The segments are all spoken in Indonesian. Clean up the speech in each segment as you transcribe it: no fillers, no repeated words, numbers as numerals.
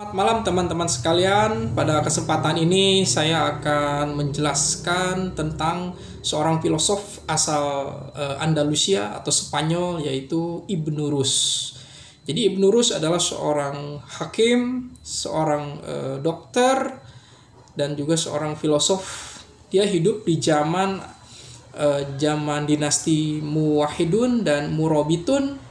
Selamat malam teman-teman sekalian. Pada kesempatan ini saya akan menjelaskan tentang seorang filosof asal Andalusia atau Spanyol, yaitu Ibnu Rus. Jadi Ibnu Rus adalah seorang hakim, seorang dokter, dan juga seorang filosof. Dia hidup di zaman dinasti Muwahhidun dan Murabitun.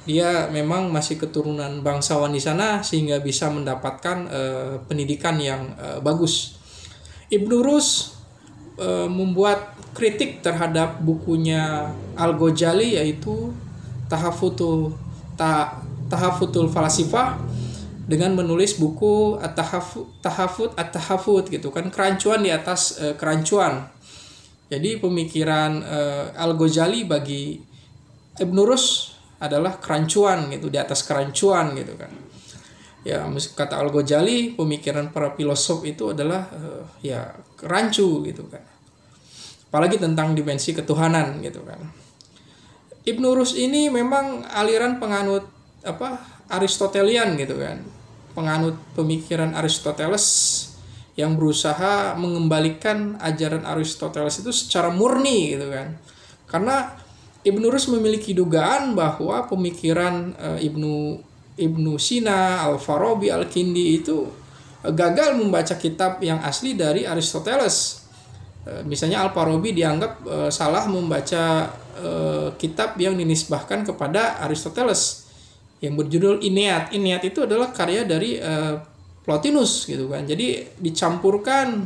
Dia memang masih keturunan bangsawan di sana sehingga bisa mendapatkan pendidikan yang bagus. Ibnu Rus membuat kritik terhadap bukunya Al-Ghazali, yaitu Tahafutul Falasifah, dengan menulis buku At-Tahafut gitu kan, kerancuan di atas kerancuan. Jadi pemikiran Al-Ghazali bagi Ibnu Rus adalah kerancuan gitu, di atas kerancuan gitu kan. Ya, kata Al-Ghazali, pemikiran para filosof itu adalah ya rancu gitu kan. Apalagi tentang dimensi ketuhanan gitu kan. Ibnu Rus ini memang aliran penganut Aristotelian gitu kan. Penganut pemikiran Aristoteles yang berusaha mengembalikan ajaran Aristoteles itu secara murni gitu kan. Karena Ibnu Rus memiliki dugaan bahwa pemikiran Ibnu Sina, Al-Farabi, Al-Kindi itu gagal membaca kitab yang asli dari Aristoteles. Misalnya Al-Farabi dianggap salah membaca kitab yang dinisbahkan kepada Aristoteles yang berjudul Inead. Inead itu adalah karya dari Plotinus gitu kan. Jadi dicampurkan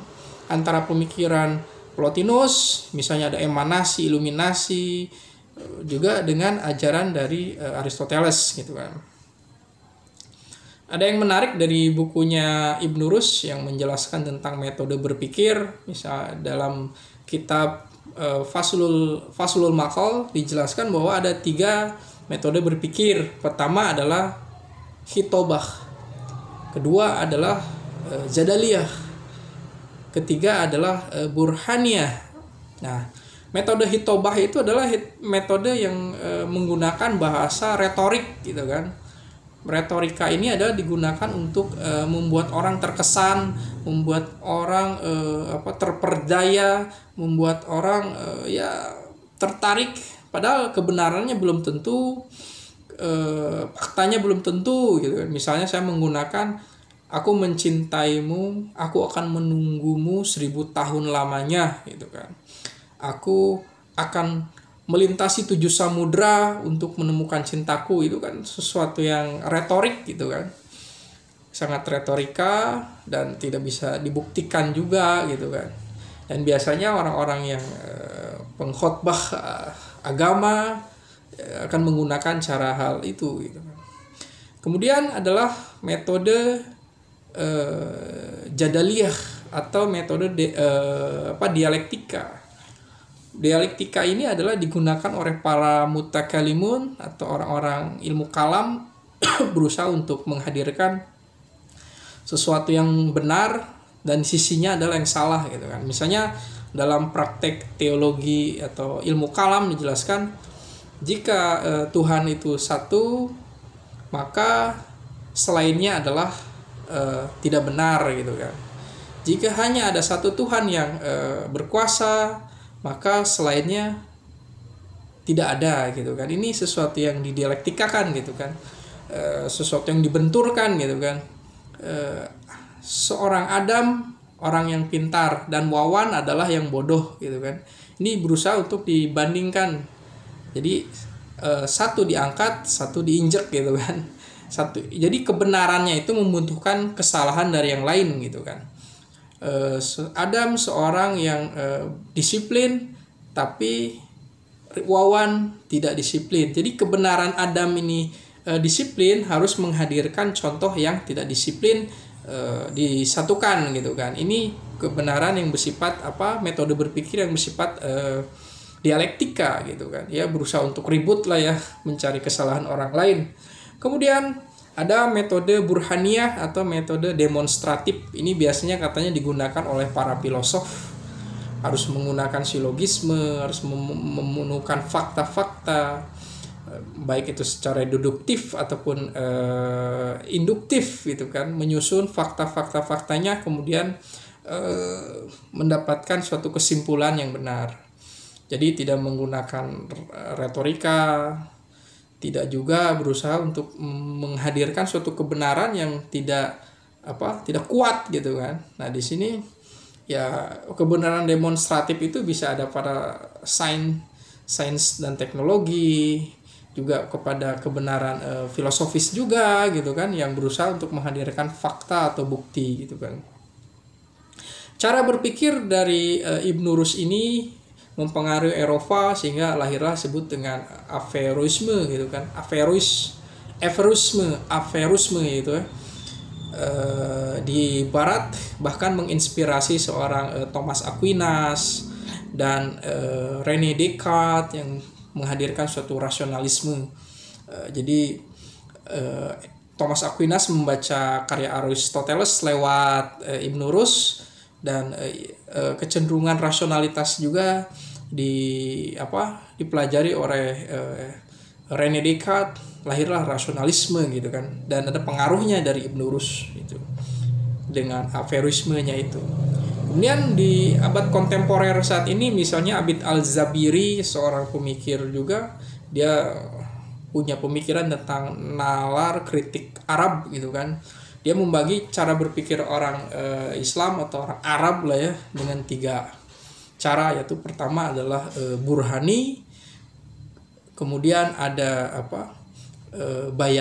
antara pemikiran Plotinus, misalnya ada emanasi, iluminasi, juga dengan ajaran dari Aristoteles gitu kan. Ada yang menarik dari bukunya Ibnu Rus yang menjelaskan tentang metode berpikir. Misal dalam kitab Faslul Maqal dijelaskan bahwa ada 3 metode berpikir. Pertama adalah hitobah, kedua adalah jadaliyah, ketiga adalah burhaniyah. Nah, metode hitobah itu adalah metode yang menggunakan bahasa retorik gitu kan. Retorika ini adalah digunakan untuk membuat orang terkesan, membuat orang terperdaya, membuat orang tertarik, padahal kebenarannya belum tentu, faktanya belum tentu gitu kan. Misalnya saya menggunakan aku mencintaimu, aku akan menunggumu 1000 tahun lamanya gitu kan. Aku akan melintasi 7 samudra untuk menemukan cintaku. Itu kan sesuatu yang retorik gitu kan, sangat retorika dan tidak bisa dibuktikan juga gitu kan. Dan biasanya orang-orang yang pengkhotbah agama akan menggunakan cara hal itu gitu kan. Kemudian adalah metode jadaliyah atau metode dialektika. Dialektika ini adalah digunakan oleh para mutakalimun atau orang-orang ilmu kalam berusaha untuk menghadirkan sesuatu yang benar dan sisinya adalah yang salah gitu kan. Misalnya dalam praktek teologi atau ilmu kalam dijelaskan, jika Tuhan itu satu, maka selainnya adalah tidak benar gitu kan. Jika hanya ada satu Tuhan yang berkuasa, maka selainnya tidak ada gitu kan. Ini sesuatu yang didialektikakan gitu kan, sesuatu yang dibenturkan gitu kan. Seorang Adam orang yang pintar dan Wawan adalah yang bodoh gitu kan. Ini berusaha untuk dibandingkan. Jadi satu diangkat, satu diinjek gitu kan. Jadi kebenarannya itu membutuhkan kesalahan dari yang lain gitu kan. Adam seorang yang disiplin, tapi Wawan tidak disiplin. Jadi kebenaran Adam ini disiplin harus menghadirkan contoh yang tidak disiplin, disatukan gitu kan. Ini kebenaran yang bersifat metode berpikir yang bersifat dialektika gitu kan. Ya, berusaha untuk ribut lah ya, mencari kesalahan orang lain. Kemudian ada metode burhaniyah atau metode demonstratif. Ini biasanya katanya digunakan oleh para filosof. Harus menggunakan silogisme, harus memenuhkan fakta-fakta, baik itu secara deduktif ataupun induktif gitu kan, menyusun faktanya kemudian mendapatkan suatu kesimpulan yang benar. Jadi tidak menggunakan retorika, tidak juga berusaha untuk menghadirkan suatu kebenaran yang tidak kuat gitu kan. Nah, di sini ya kebenaran demonstratif itu bisa ada pada sains dan teknologi, juga kepada kebenaran filosofis juga gitu kan, yang berusaha untuk menghadirkan fakta atau bukti gitu kan. Cara berpikir dari Ibn Rushd ini mempengaruhi Eropa sehingga lahirlah sebut dengan Averroisme gitu kan. Averroisme gitu ya. Di barat bahkan menginspirasi seorang Thomas Aquinas dan René Descartes yang menghadirkan suatu rasionalisme. Jadi Thomas Aquinas membaca karya Aristoteles lewat Ibn Rushd, dan kecenderungan rasionalitas juga dipelajari oleh René Descartes, lahirlah rasionalisme gitu kan, dan ada pengaruhnya dari Ibn Rushd itu dengan Averroismenya itu. Kemudian di abad kontemporer saat ini misalnya Abid Al-Zabiri, seorang pemikir juga, dia punya pemikiran tentang nalar kritik Arab gitu kan. Dia membagi cara berpikir orang Islam atau orang Arab lah ya dengan 3 cara, yaitu pertama adalah burhani, kemudian ada bayani